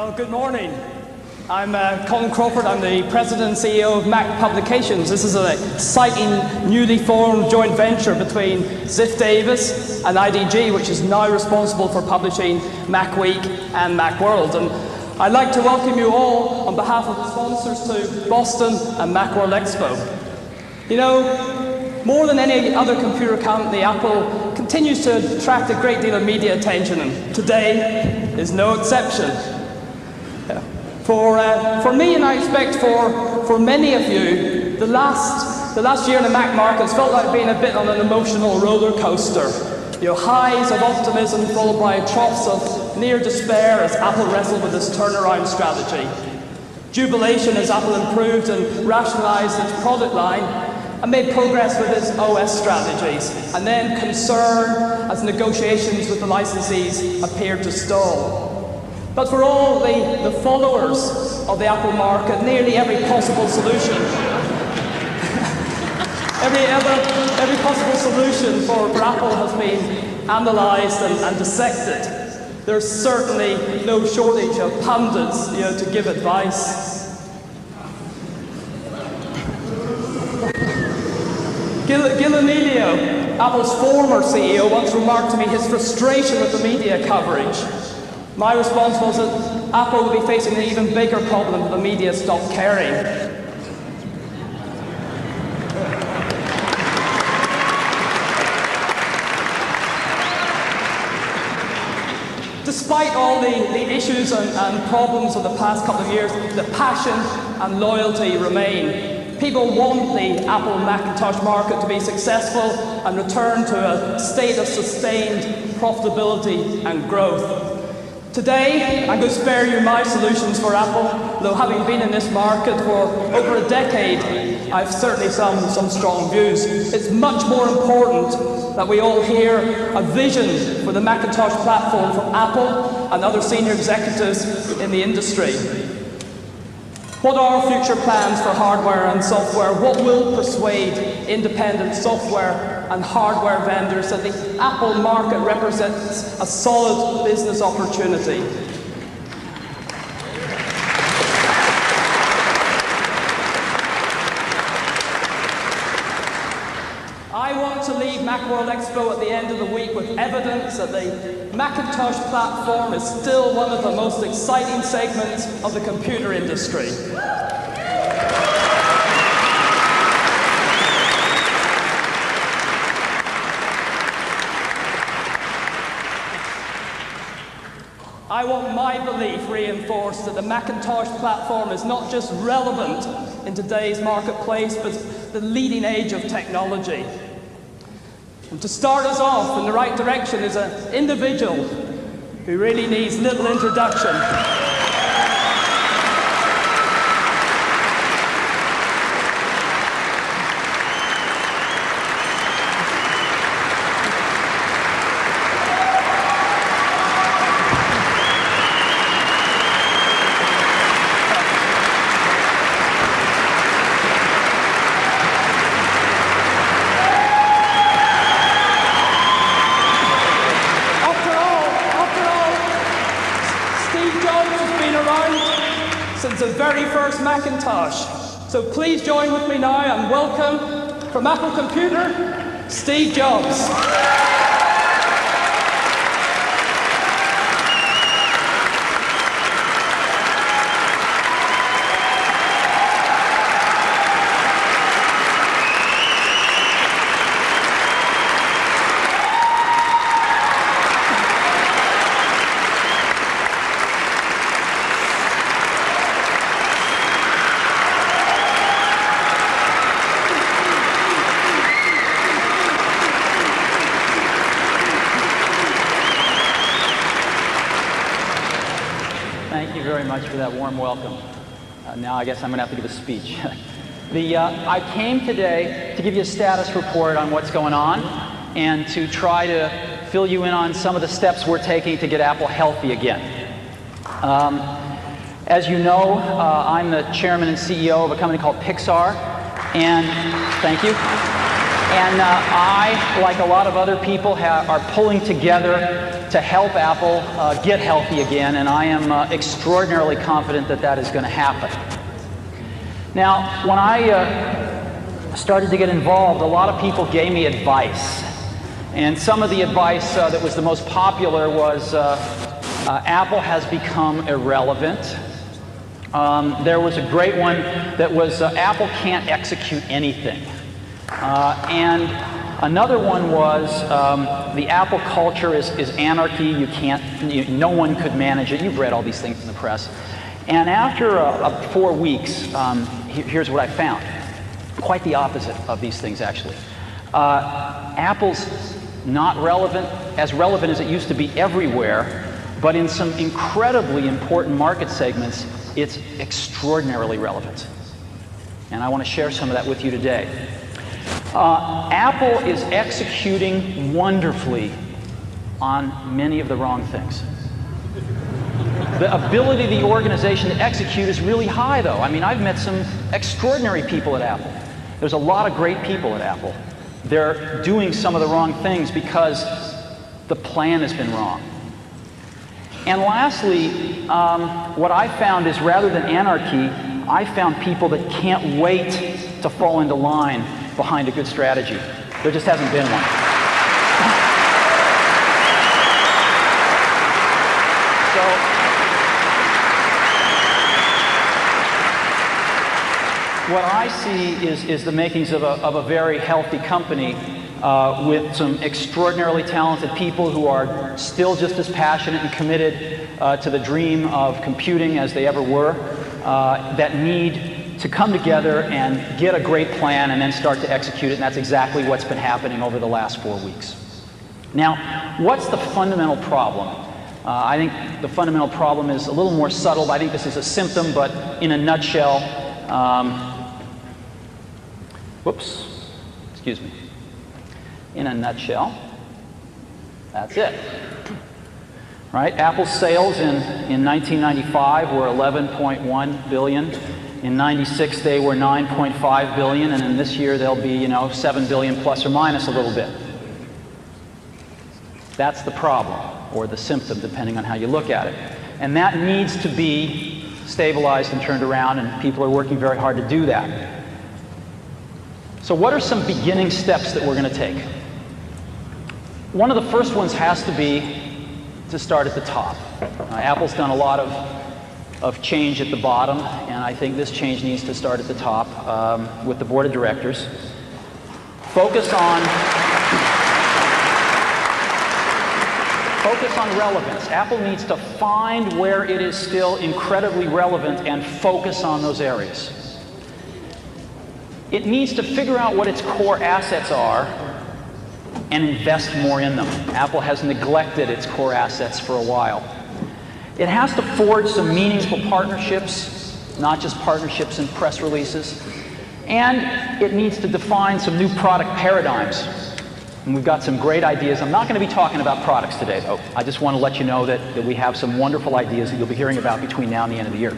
Well, good morning. I'm Colin Crawford. I'm the President and CEO of Mac Publications. This is an exciting, newly formed joint venture between Ziff Davis and IDG, which is now responsible for publishing Macweek and Macworld. And I'd like to welcome you all on behalf of the sponsors to Boston and Macworld Expo. You know, more than any other computer company, Apple continues to attract a great deal of media attention, and today is no exception. For me, and I expect for many of you, the last year in the Mac market has felt like being a bit on an emotional roller coaster. You know, highs of optimism followed by troughs of near despair as Apple wrestled with its turnaround strategy. Jubilation as Apple improved and rationalized its product line and made progress with its OS strategies. And then concern as negotiations with the licensees appeared to stall. But for all the followers of the Apple market, nearly every possible solution, every possible solution for Apple has been analysed and dissected. There's certainly no shortage of pundits, to give advice. Gil Amelio, Apple's former CEO, once remarked to me his frustration with the media coverage. My response was that Apple would be facing an even bigger problem if the media stopped caring. Despite all the issues and problems of the past couple of years, the passion and loyalty remain. People want the Apple Macintosh market to be successful and return to a state of sustained profitability and growth. Today, I'm going to spare you my solutions for Apple, though having been in this market for over a decade, I've certainly some strong views. It's much more important that we all hear a vision for the Macintosh platform from Apple and other senior executives in the industry. What are future plans for hardware and software? What will persuade independent software and hardware vendors that the Apple market represents a solid business opportunity? I want to leave Macworld Expo at the end of the week with evidence that the Macintosh platform is still one of the most exciting segments of the computer industry. I want my belief reinforced that the Macintosh platform is not just relevant in today's marketplace, but the leading edge of technology. And to start us off in the right direction is an individual who really needs little introduction. Since the very first Macintosh. So please join with me now and welcome from Apple Computer, Steve Jobs. Thank you very much for that warm welcome. Now I guess I'm going to have to give a speech. I came today to give you a status report on what's going on and to try to fill you in on some of the steps we're taking to get Apple healthy again. As you know, I'm the chairman and CEO of a company called Pixar, and thank you. And I, like a lot of other people, are pulling together to help Apple get healthy again, and I am extraordinarily confident that that is going to happen. Now, when I started to get involved, a lot of people gave me advice. And some of the advice that was the most popular was Apple has become irrelevant. There was a great one that was Apple can't execute anything. And another one was the Apple culture is anarchy. No one could manage it. You've read all these things in the press. And after 4 weeks, here's what I found. Quite the opposite of these things, actually. Apple's not as relevant as it used to be everywhere, but in some incredibly important market segments, it's extraordinarily relevant. And I want to share some of that with you today. Apple is executing wonderfully on many of the wrong things. The ability of the organization to execute is really high, though. I mean, I've met some extraordinary people at Apple. There's a lot of great people at Apple. They're doing some of the wrong things because the plan has been wrong. And lastly, what I found is rather than anarchy, I found people that can't wait to fall into line behind a good strategy. There just hasn't been one. What I see is the makings of a very healthy company with some extraordinarily talented people who are still just as passionate and committed to the dream of computing as they ever were, that need to come together and get a great plan and then start to execute it, and that's exactly what's been happening over the last 4 weeks. Now, what's the fundamental problem? I think the fundamental problem is a little more subtle. I think this is a symptom, but in a nutshell, excuse me. In a nutshell, that's it. Right? Apple's sales in 1995 were 11.1 billion. In 96, they were 9.5 billion, and in this year they'll be, 7 billion plus or minus a little bit. That's the problem, or the symptom, depending on how you look at it. And that needs to be stabilized and turned around, and people are working very hard to do that. So what are some beginning steps that we're going to take? One of the first ones has to be to start at the top. Apple's done a lot of change at the bottom, and I think this change needs to start at the top with the board of directors. Focus on relevance. Apple needs to find where it is still incredibly relevant and focus on those areas. It needs to figure out what its core assets are and invest more in them. Apple has neglected its core assets for a while. It has to forge some meaningful partnerships, not just partnerships and press releases. And it needs to define some new product paradigms. And we've got some great ideas. I'm not going to be talking about products today, though. I just want to let you know that we have some wonderful ideas that you'll be hearing about between now and the end of the year.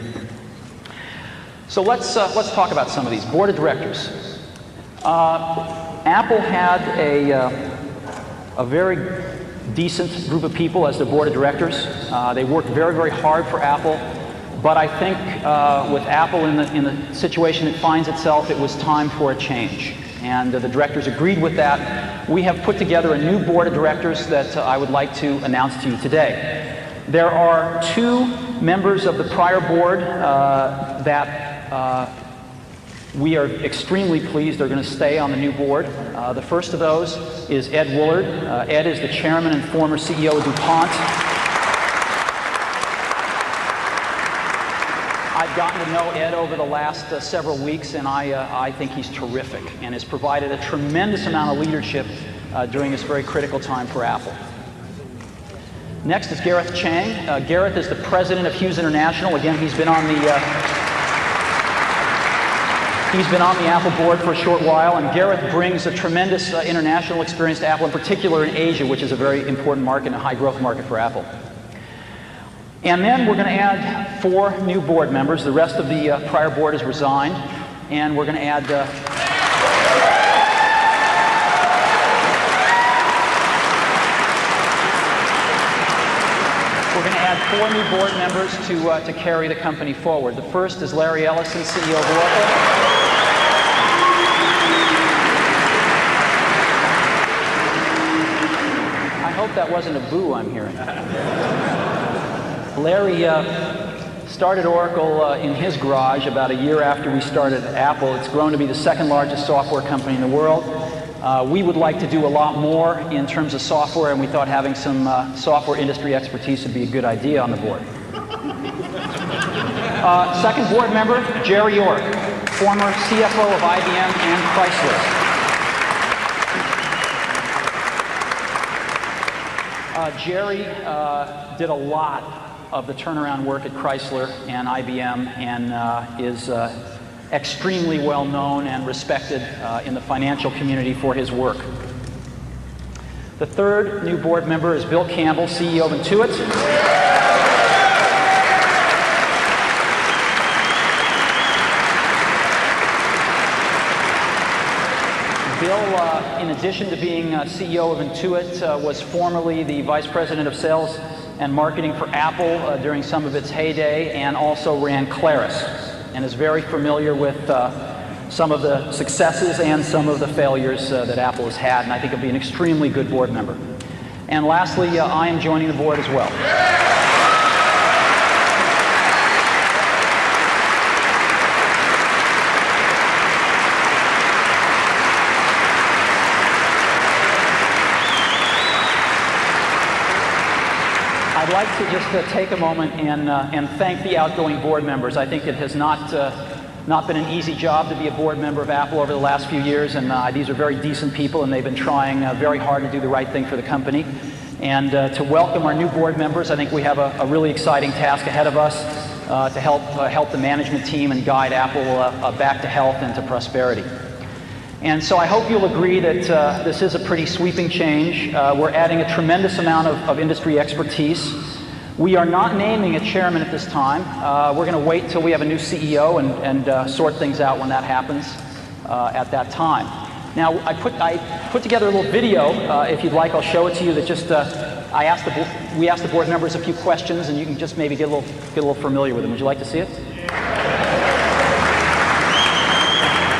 So let's talk about some of these. Board of directors. Apple had a very decent group of people as their board of directors. They worked very, very hard for Apple. But I think with Apple in the situation it finds itself, it was time for a change. And the directors agreed with that. We have put together a new board of directors that I would like to announce to you today. There are 2 members of the prior board that we are extremely pleased they're going to stay on the new board. The first of those is Ed Woolard. Ed is the chairman and former CEO of DuPont. I've gotten to know Ed over the last several weeks, and I think he's terrific and has provided a tremendous amount of leadership during this very critical time for Apple. Next is Gareth Chang. Gareth is the president of Hughes International. Again, he's been on the Apple board for a short while, and Gareth brings a tremendous international experience to Apple, in particular in Asia, which is a very important market and a high-growth market for Apple. And then we're going to add 4 new board members. The rest of the prior board has resigned, and we're going to add 4 new board members to carry the company forward. The first is Larry Ellison, CEO of Oracle. I hope that wasn't a boo I'm hearing. Larry started Oracle in his garage about a year after we started Apple. It's grown to be the second largest software company in the world. We would like to do a lot more in terms of software, and we thought having some software industry expertise would be a good idea on the board. Second board member, Jerry York, former CFO of IBM and Chrysler. Jerry did a lot of the turnaround work at Chrysler and IBM and is extremely well known and respected in the financial community for his work. The third new board member is Bill Campbell, CEO of Intuit. Bill, in addition to being CEO of Intuit, was formerly the Vice President of Sales and Marketing for Apple during some of its heyday, and also ran Claris, and is very familiar with some of the successes and some of the failures that Apple has had, and I think he'll be an extremely good board member. And lastly, I am joining the board as well. I'd like to just take a moment and thank the outgoing board members. I think it has not been an easy job to be a board member of Apple over the last few years, and these are very decent people, and they've been trying very hard to do the right thing for the company. And to welcome our new board members, I think we have a really exciting task ahead of us to help the management team and guide Apple back to health and to prosperity. And so I hope you'll agree that this is a pretty sweeping change. We're adding a tremendous amount of industry expertise. We are not naming a chairman at this time. We're going to wait till we have a new CEO and sort things out when that happens at that time. Now, I put together a little video. If you'd like, I'll show it to you. That just we asked the board members a few questions, and you can just maybe get a little familiar with them. Would you like to see it?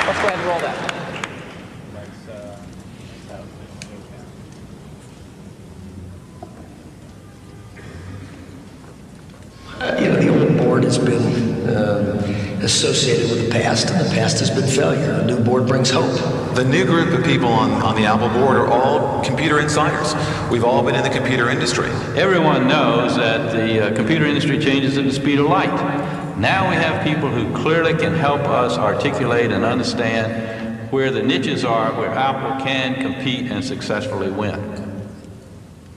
Let's go ahead and roll that. The old board has been associated with the past, and the past has been failure. The new board brings hope. The new group of people on the Apple board are all computer insiders. We've all been in the computer industry. Everyone knows that the computer industry changes at the speed of light. Now we have people who clearly can help us articulate and understand where the niches are, where Apple can compete and successfully win.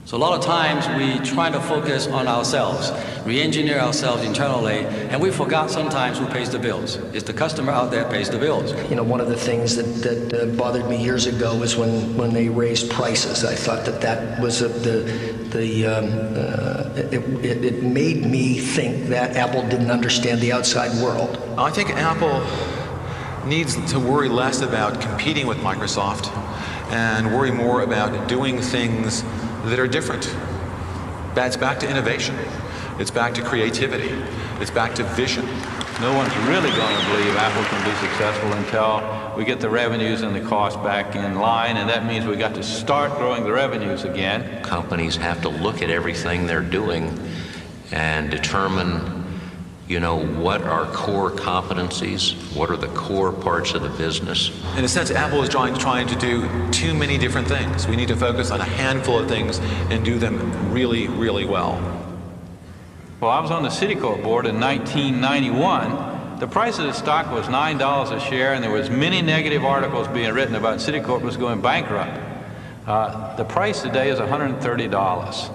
So a lot of times we try to focus on ourselves, re-engineer ourselves internally, and we forgot sometimes who pays the bills. It's the customer out there pays the bills. One of the things that bothered me years ago was when they raised prices. I thought that was it made me think that Apple didn't understand the outside world. I think Apple needs to worry less about competing with Microsoft and worry more about doing things that are different. That's back to innovation. It's back to creativity. It's back to vision. No one's really going to believe Apple can be successful until we get the revenues and the costs back in line, and that means we got to start growing the revenues again. Companies have to look at everything they're doing and determine, what are core competencies, what are the core parts of the business. In a sense, Apple is trying to do too many different things. We need to focus on a handful of things and do them really, really well. Well, I was on the Citicorp board in 1991. The price of the stock was $9 a share, and there was many negative articles being written about Citicorp was going bankrupt. The price today is $130.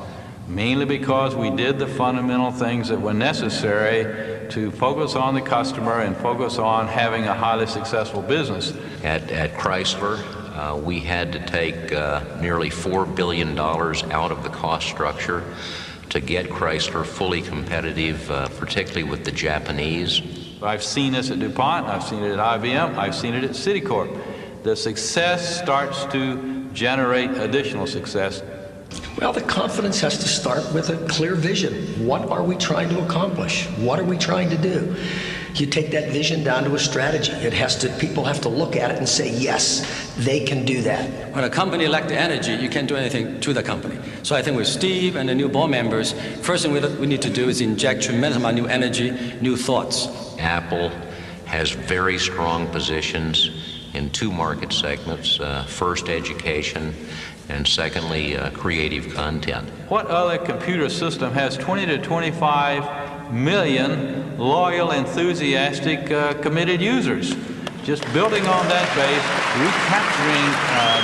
Mainly because we did the fundamental things that were necessary to focus on the customer and focus on having a highly successful business. At Chrysler, we had to take nearly $4 billion out of the cost structure to get Chrysler fully competitive, particularly with the Japanese. I've seen this at DuPont, I've seen it at IBM, I've seen it at Citicorp. The success starts to generate additional success. Well, the confidence has to start with a clear vision. What are we trying to accomplish? What are we trying to do? You take that vision down to a strategy. People have to look at it and say, yes, they can do that. When a company lacks the energy, you can't do anything to the company. So I think with Steve and the new board members, first thing we need to do is inject tremendous amount of new energy, new thoughts. Apple has very strong positions in two market segments. First, education, and secondly, creative content. What other computer system has 20 to 25 million loyal, enthusiastic, committed users? Just building on that base, recapturing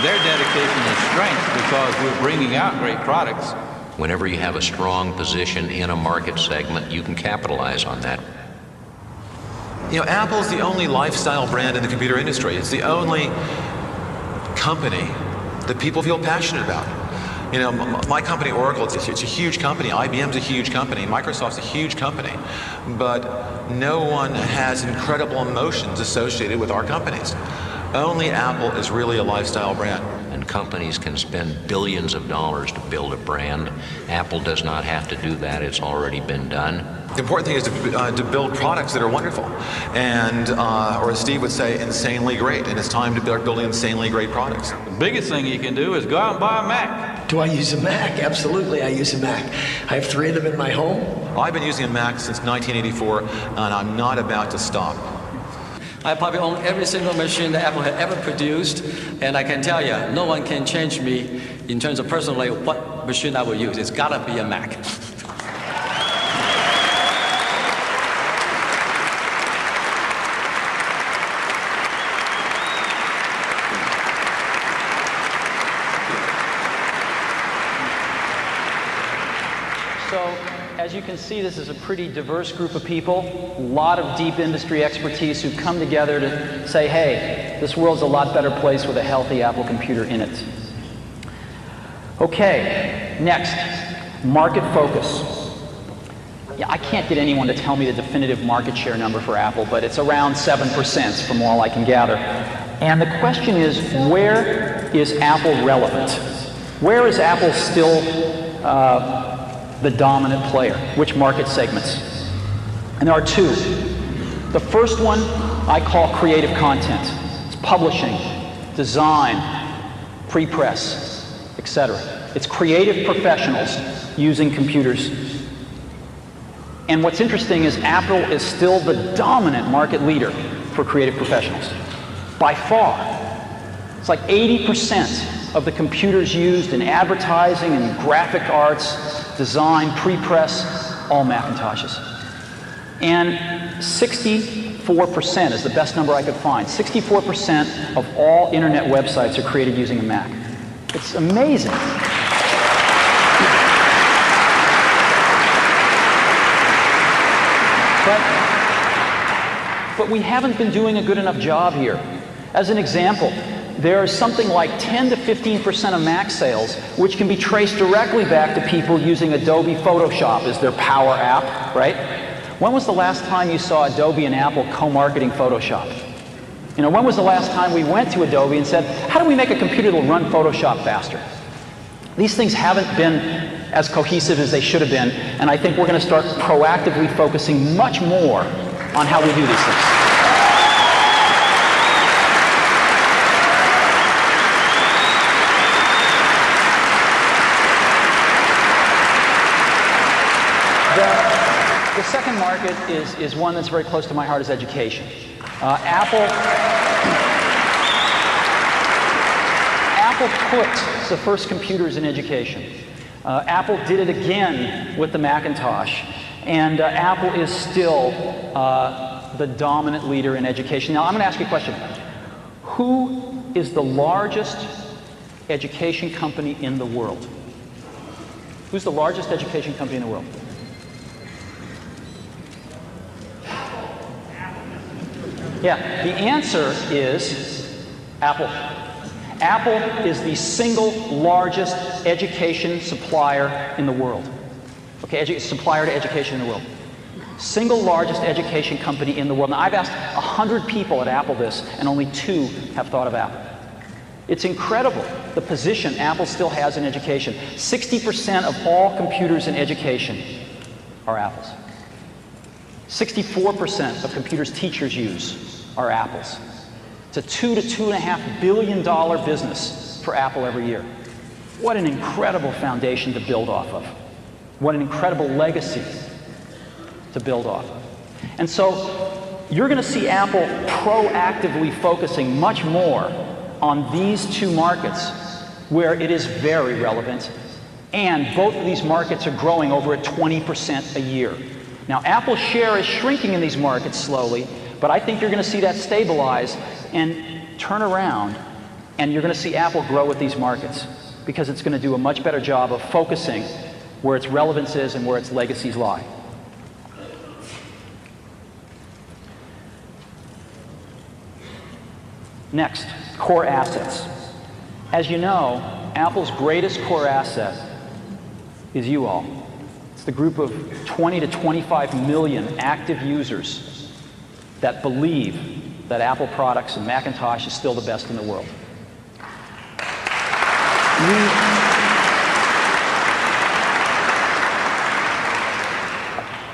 their dedication and strength because we're bringing out great products. Whenever you have a strong position in a market segment, you can capitalize on that. You know, Apple's the only lifestyle brand in the computer industry. It's the only company that people feel passionate about. You know, my company, Oracle, it's a huge company. IBM's a huge company. Microsoft's a huge company. But no one has incredible emotions associated with our companies. Only Apple is really a lifestyle brand. And companies can spend billions of dollars to build a brand. Apple does not have to do that. It's already been done. The important thing is to build products that are wonderful and, or as Steve would say, insanely great. And it's time to start building insanely great products. The biggest thing you can do is go out and buy a Mac. Do I use a Mac? Absolutely, I use a Mac. I have 3 of them in my home. I've been using a Mac since 1984, and I'm not about to stop. I probably own every single machine that Apple had ever produced, and I can tell you, no one can change me in terms of personally what machine I will use. It's gotta be a Mac. As you can see, this is a pretty diverse group of people, a lot of deep industry expertise who come together to say, hey, this world's a lot better place with a healthy Apple computer in it. Okay, next, market focus. Yeah, I can't get anyone to tell me the definitive market share number for Apple, but it's around 7% from all I can gather. And the question is, where is Apple relevant? Where is Apple still the dominant player? Which market segments? And there are 2. The first one I call creative content. It's publishing, design, pre-press, etc. It's creative professionals using computers. And what's interesting is Apple is still the dominant market leader for creative professionals. By far. It's like 80% of the computers used in advertising and graphic arts, design, pre-press, all Macintoshes. And 64% is the best number I could find. 64% of all internet websites are created using a Mac. It's amazing. But we haven't been doing a good enough job here. As an example, there is something like 10 to 15% of Mac sales which can be traced directly back to people using Adobe Photoshop as their power app, right? When was the last time you saw Adobe and Apple co-marketing Photoshop? You know, when was the last time we went to Adobe and said, how do we make a computer that will run Photoshop faster? These things haven't been as cohesive as they should have been, and I think we're going to start proactively focusing much more on how we do these things. The second market is one that's very close to my heart, is education. Apple put the first computers in education. Apple did it again with the Macintosh. And Apple is still the dominant leader in education. Now, I'm going to ask you a question. Who is the largest education company in the world? Who's the largest education company in the world? Yeah, the answer is Apple. Apple is the single largest education supplier in the world. Okay, supplier to education in the world. Single largest education company in the world. Now, I've asked 100 people at Apple this, and only 2 have thought of Apple. It's incredible the position Apple still has in education. 60% of all computers in education are Apple's. 64% of computers teachers use are Apple's. It's a $2 to $2.5 billion business for Apple every year. What an incredible foundation to build off of. What an incredible legacy to build off of. And so you're going to see Apple proactively focusing much more on these two markets where it is very relevant, and both of these markets are growing over at 20% a year. Now, Apple's share is shrinking in these markets slowly, but I think you're going to see that stabilize and turn around, and you're going to see Apple grow with these markets because it's going to do a much better job of focusing where its relevance is and where its legacies lie. Next, core assets. As you know, Apple's greatest core asset is you all. It's the group of 20 to 25 million active users that believe that Apple products and Macintosh is still the best in the world.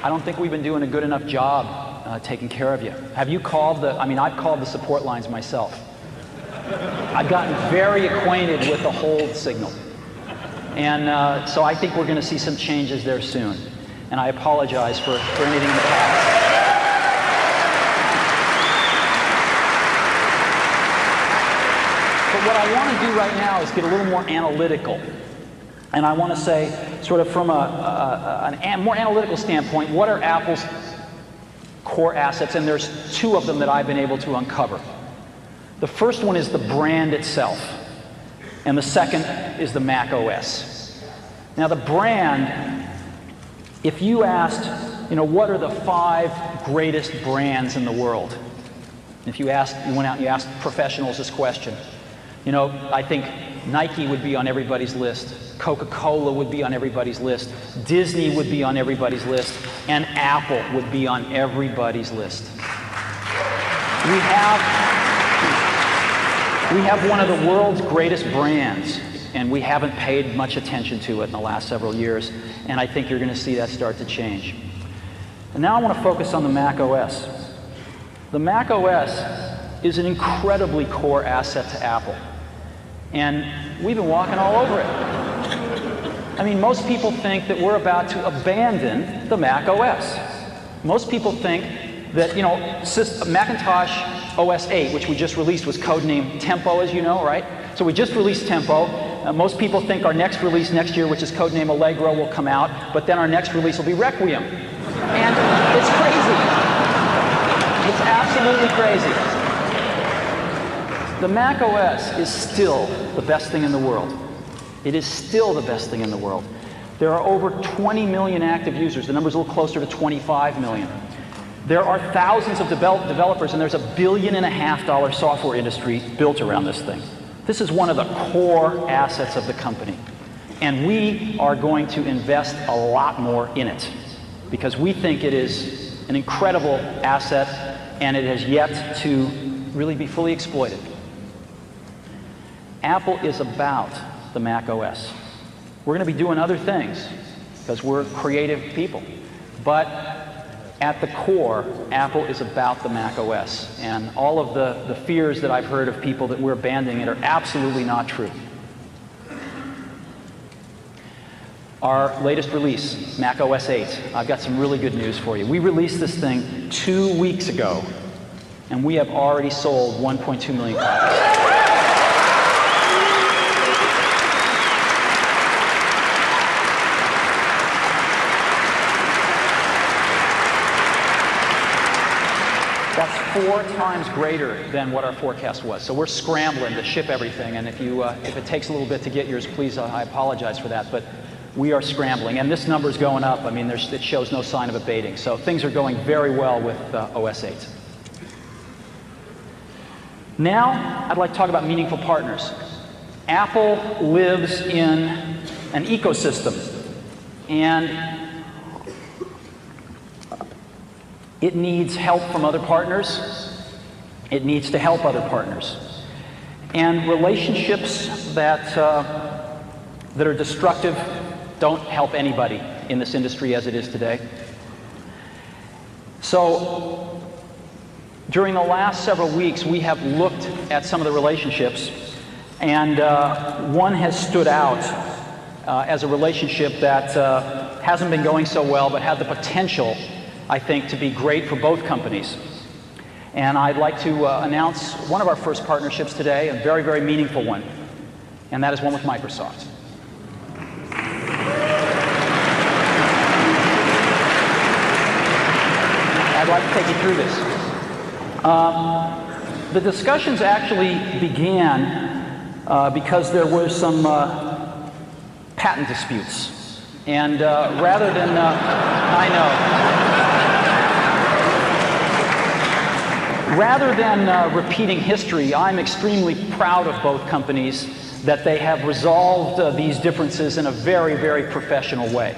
I don't think we've been doing a good enough job taking care of you. Have you called I've called the support lines myself. I've gotten very acquainted with the hold signal. And so I think we're going to see some changes there soon. And I apologize for anything in the past. But what I want to do right now is get a little more analytical. And I want to say, sort of from a more analytical standpoint, what are Apple's core assets? And there's two of them that I've been able to uncover. The first one is the brand itself, and the second is the Mac OS. Now, the brand, if you asked, what are the 5 greatest brands in the world? If you went out and you asked professionals this question, I think Nike would be on everybody's list, Coca-Cola would be on everybody's list, Disney would be on everybody's list, and Apple would be on everybody's list. We have one of the world's greatest brands, and we haven't paid much attention to it in the last several years, and I think you're going to see that start to change. And now I want to focus on the Mac OS. The Mac OS is an incredibly core asset to Apple, and we've been walking all over it. Most people think that we're about to abandon the Mac OS. Most people think that, Macintosh OS 8, which we just released, was codenamed Tempo, as you know, right? So we just released Tempo. Most people think our next release next year, which is codenamed Allegro, will come out, but then our next release will be Requiem. And it's crazy. It's absolutely crazy. The Mac OS is still the best thing in the world. It is still the best thing in the world. There are over 20 million active users. The number's a little closer to 25 million. There are thousands of developers, and there's $1.5 billion software industry built around this thing. This is one of the core assets of the company. And we are going to invest a lot more in it because we think it is an incredible asset and it has yet to really be fully exploited. Apple is about the Mac OS. We're going to be doing other things because we're creative people. But at the core, Apple is about the Mac OS. And all of the fears that I've heard of people that we're abandoning it are absolutely not true. Our latest release, Mac OS 8, I've got some really good news for you. We released this thing 2 weeks ago, and we have already sold 1.2 million copies. That's 4 times greater than what our forecast was. So we're scrambling to ship everything, and if it takes a little bit to get yours, please, I apologize for that, but we are scrambling. And this number's going up. It shows no sign of abating. So things are going very well with OS 8. Now, I'd like to talk about meaningful partners. Apple lives in an ecosystem, and it needs help from other partners. It needs to help other partners. And relationships that are destructive don't help anybody in this industry as it is today. So during the last several weeks, we have looked at some of the relationships, and one has stood out as a relationship that hasn't been going so well, but had the potential, I think, to be great for both companies. And I'd like to announce one of our first partnerships today, a very, very meaningful one, and that is one with Microsoft. I'd like to take you through this. The discussions actually began because there were some patent disputes. And rather than, I know. Rather than repeating history, I'm extremely proud of both companies that they have resolved these differences in a very, very professional way.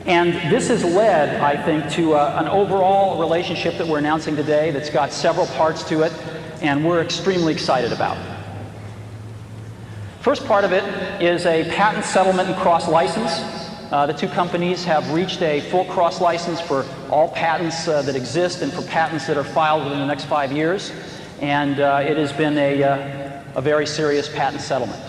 And this has led, I think, to an overall relationship that we're announcing today that's got several parts to it, and we're extremely excited about. First part of it is a patent settlement and cross-license. The two companies have reached a full cross-license for all patents that exist and for patents that are filed within the next 5 years, and it has been a very serious patent settlement.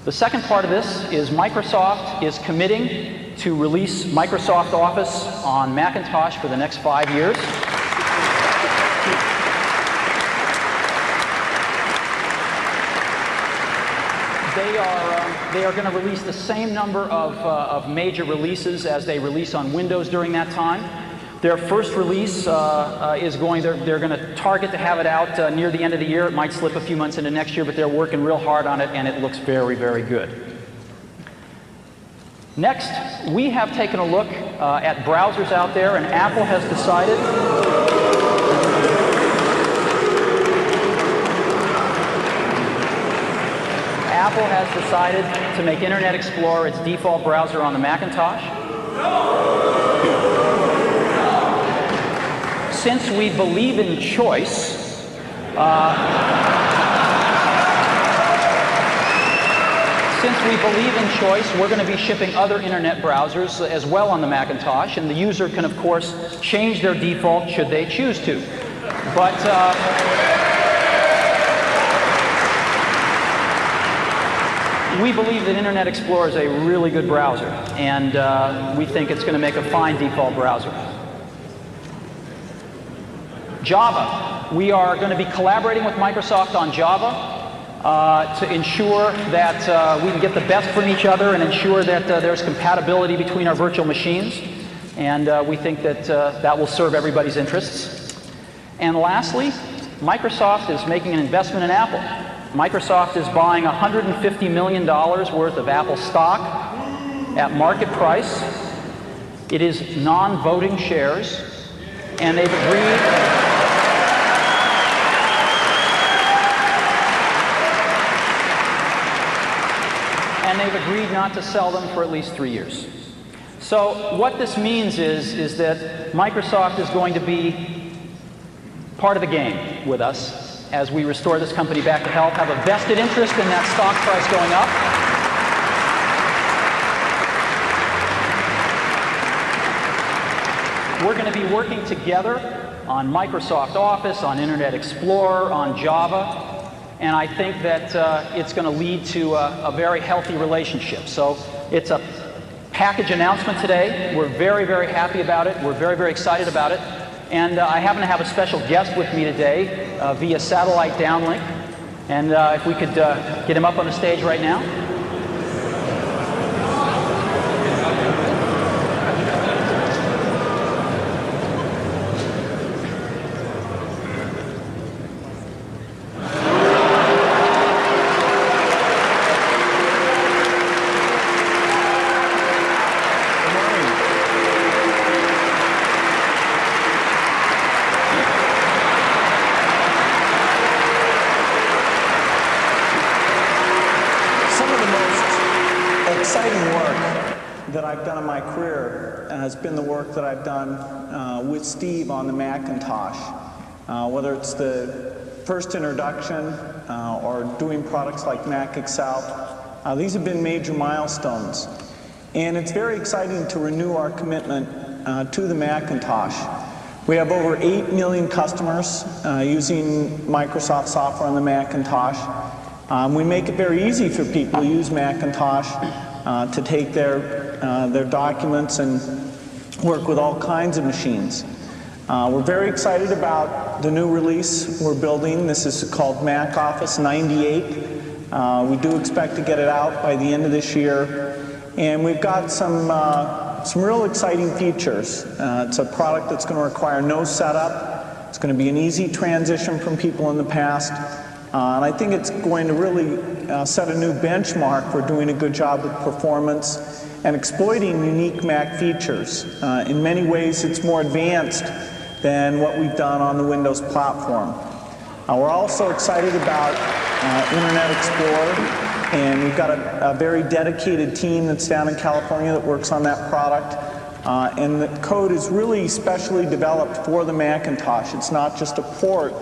The second part of this is Microsoft is committing to release Microsoft Office on Macintosh for the next 5 years. They are going to release the same number of major releases as they release on Windows during that time. Their first release is they're going to target to have it out near the end of the year. It might slip a few months into next year, but they're working real hard on it, and it looks very, very good. Next, we have taken a look at browsers out there, and Apple has decided to make Internet Explorer its default browser on the Macintosh. Since we believe in choice, we're going to be shipping other Internet browsers as well on the Macintosh, and the user can, of course, change their default should they choose to. But we believe that Internet Explorer is a really good browser, and we think it's going to make a fine default browser. Java. We are going to be collaborating with Microsoft on Java to ensure that we can get the best from each other and ensure that there's compatibility between our virtual machines. And we think that that will serve everybody's interests. And lastly, Microsoft is making an investment in Apple. Microsoft is buying $150 million worth of Apple stock at market price. It is non-voting shares, and they've agreed. And they've agreed not to sell them for at least 3 years. So what this means is that Microsoft is going to be part of the game with us as we restore this company back to health, have a vested interest in that stock price going up. We're going to be working together on Microsoft Office, on Internet Explorer, on Java. And I think that it's going to lead to a very healthy relationship. So it's a package announcement today. We're very, very happy about it. We're very, very excited about it. And I happen to have a special guest with me today via satellite downlink. And if we could get him up on the stage right now. Has been the work that I've done with Steve on the Macintosh. Whether it's the first introduction or doing products like Mac Excel. These have been major milestones. And it's very exciting to renew our commitment to the Macintosh. We have over 8 million customers using Microsoft software on the Macintosh. We make it very easy for people to use Macintosh to take their documents and work with all kinds of machines. We're very excited about the new release we're building. This is called Mac Office 98. We do expect to get it out by the end of this year. And we've got some real exciting features. It's a product that's going to require no setup. It's going to be an easy transition from people in the past. And I think it's going to really set a new benchmark for doing a good job with performance and exploiting unique Mac features. In many ways, it's more advanced than what we've done on the Windows platform. We're also excited about Internet Explorer. And we've got a very dedicated team that's down in California that works on that product. And the code is really specially developed for the Macintosh. It's not just a port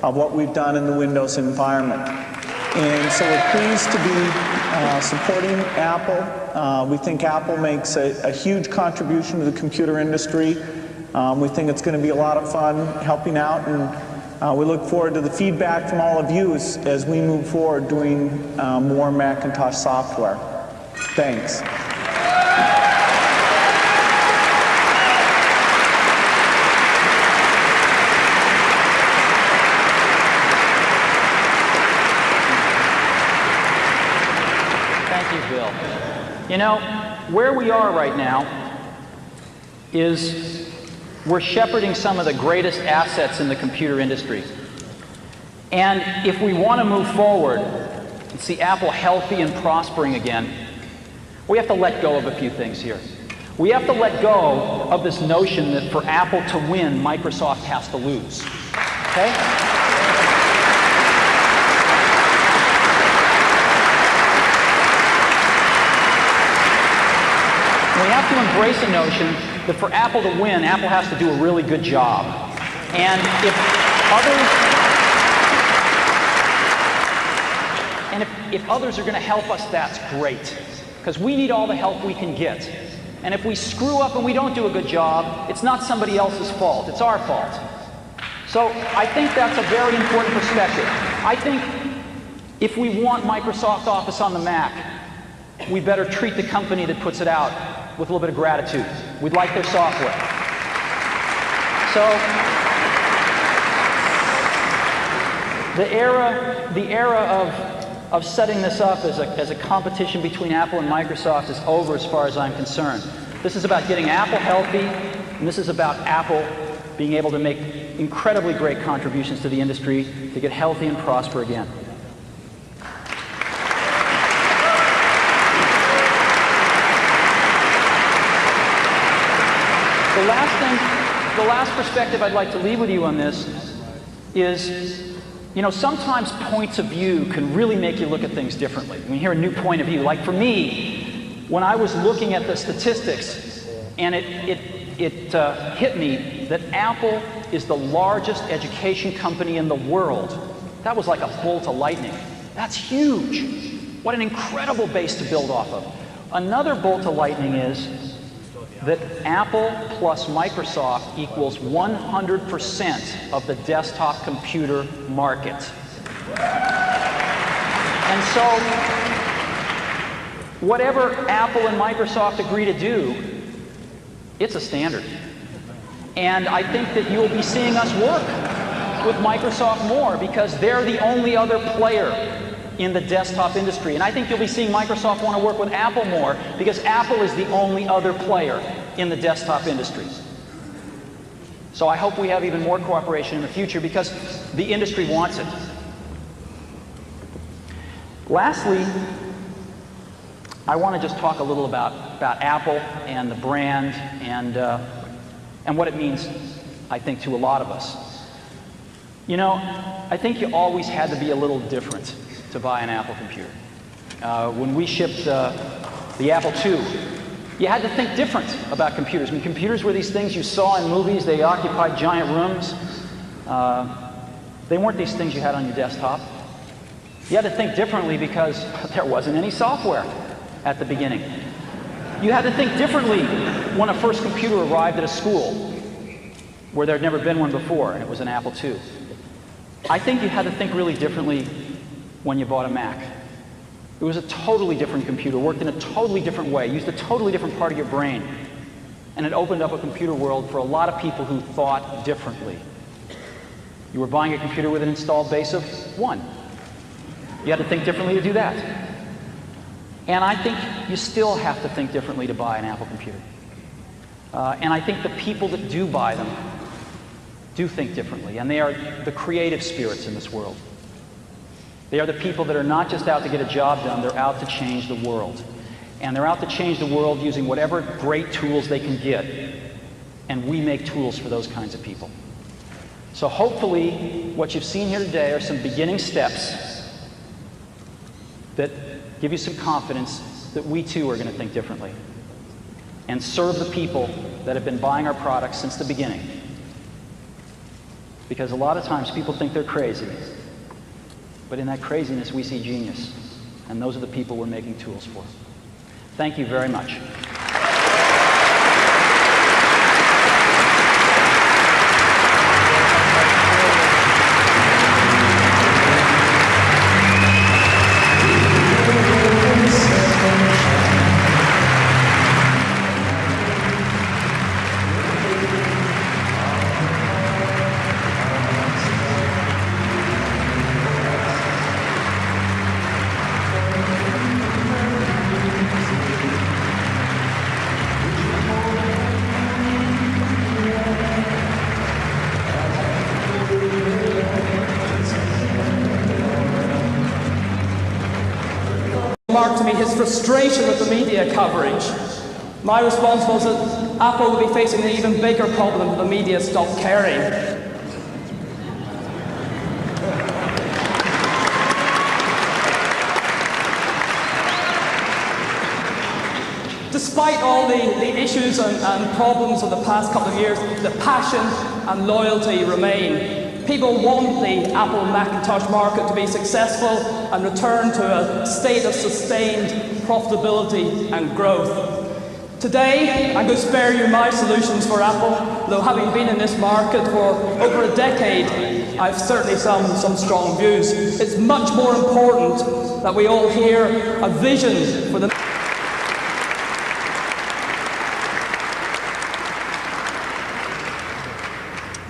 of what we've done in the Windows environment. And so we're pleased to be supporting Apple. We think Apple makes a huge contribution to the computer industry. We think it's going to be a lot of fun helping out, and we look forward to the feedback from all of you as we move forward doing more Macintosh software. Thanks. Thank you, Bill. You know, where we are right now is we're shepherding some of the greatest assets in the computer industry. And if we want to move forward and see Apple healthy and prospering again, we have to let go of a few things here. We have to let go of this notion that for Apple to win, Microsoft has to lose. Okay? We have to embrace a notion that for Apple to win, Apple has to do a really good job. And if others are going to help us, that's great. Because we need all the help we can get. And if we screw up and we don't do a good job, it's not somebody else's fault. It's our fault. So I think that's a very important perspective. I think if we want Microsoft Office on the Mac, we better treat the company that puts it out with a little bit of gratitude. We'd like their software. So the era of setting this up as a competition between Apple and Microsoft is over as far as I'm concerned. This is about getting Apple healthy, and this is about Apple being able to make incredibly great contributions to the industry to get healthy and prosper again. The last perspective I'd like to leave with you on this is, you know, sometimes points of view can really make you look at things differently. When you hear a new point of view, like for me, when I was looking at the statistics, and it hit me that Apple is the largest education company in the world. That was like a bolt of lightning. That's huge. What an incredible base to build off of. Another bolt of lightning is that Apple plus Microsoft equals 100% of the desktop computer market. And so, whatever Apple and Microsoft agree to do, it's a standard. And I think that you'll be seeing us work with Microsoft more because they're the only other player in the desktop industry. And I think you'll be seeing Microsoft want to work with Apple more because Apple is the only other player in the desktop industry. So I hope we have even more cooperation in the future because the industry wants it. Lastly, I want to just talk a little about Apple and the brand and what it means, I think, to a lot of us. You know, I think you always had to be a little different to buy an Apple computer. When we shipped the Apple II, you had to think different about computers. I mean, computers were these things you saw in movies. They occupied giant rooms. They weren't these things you had on your desktop. You had to think differently because there wasn't any software at the beginning. You had to think differently when a first computer arrived at a school where there had never been one before, and it was an Apple II. I think you had to think really differently when you bought a Mac. It was a totally different computer, worked in a totally different way, used a totally different part of your brain. And it opened up a computer world for a lot of people who thought differently. You were buying a computer with an installed base of 1. You had to think differently to do that. And I think you still have to think differently to buy an Apple computer. And I think the people that do buy them do think differently, and they are the creative spirits in this world. They are the people that are not just out to get a job done, they're out to change the world. And they're out to change the world using whatever great tools they can get. And we make tools for those kinds of people. So hopefully, what you've seen here today are some beginning steps that give you some confidence that we too are going to think differently and serve the people that have been buying our products since the beginning. Because a lot of times people think they're crazy, but in that craziness we see genius, and those are the people we're making tools for. Thank you very much. Remarked to me his frustration with the media coverage. My response was that Apple would be facing an even bigger problem if the media stopped caring. Despite all the issues and problems of the past couple of years, the passion and loyalty remain. People want the Apple Macintosh market to be successful and return to a state of sustained profitability and growth. Today, I'm going to spare you my solutions for Apple, though having been in this market for over a decade, I've certainly some strong views. It's much more important that we all hear a vision for the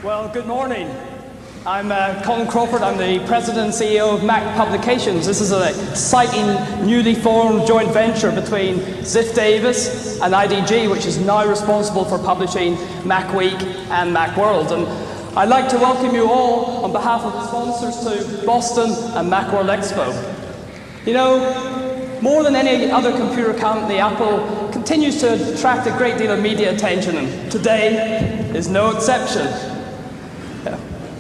Well, good morning. I'm Colin Crawford. I'm the President and CEO of Mac Publications. This is an exciting, newly formed joint venture between Ziff Davis and IDG, which is now responsible for publishing Macweek and Macworld. And I'd like to welcome you all on behalf of the sponsors to Boston and Macworld Expo. You know, more than any other computer company, Apple continues to attract a great deal of media attention, and today is no exception.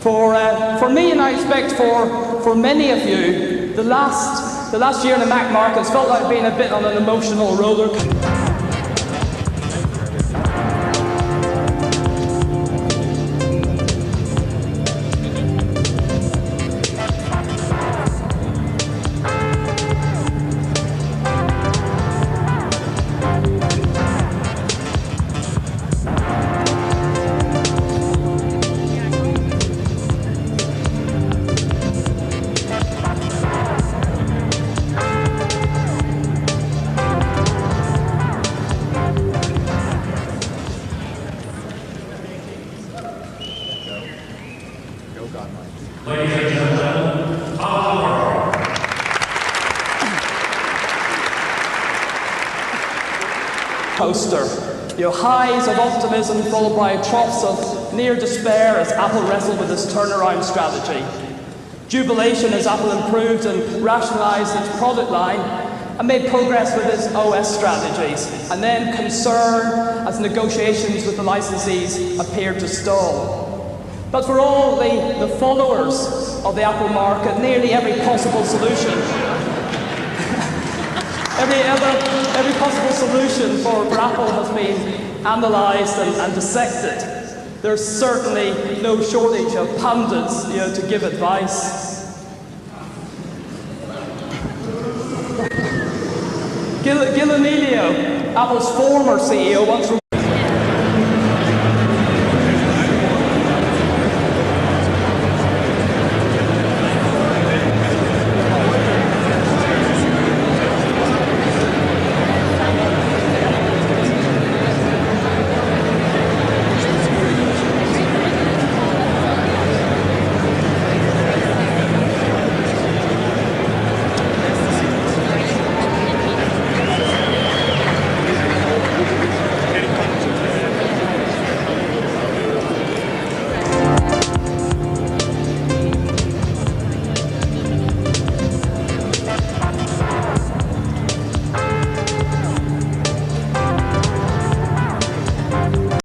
For me, and I expect for many of you, the last year in the Mac markets felt like being a bit on an emotional roller coaster. Ladies and gentlemen, our Poster. You know, highs of optimism followed by troughs of near despair as Apple wrestled with its turnaround strategy. Jubilation as Apple improved and rationalized its product line and made progress with its OS strategies. And then concern as negotiations with the licensees appeared to stall. But for all the followers of the Apple market, nearly every possible solution, every possible solution for Apple has been analysed and dissected. there's certainly no shortage of pundits, to give advice. Gil Amelio, Apple's former CEO, once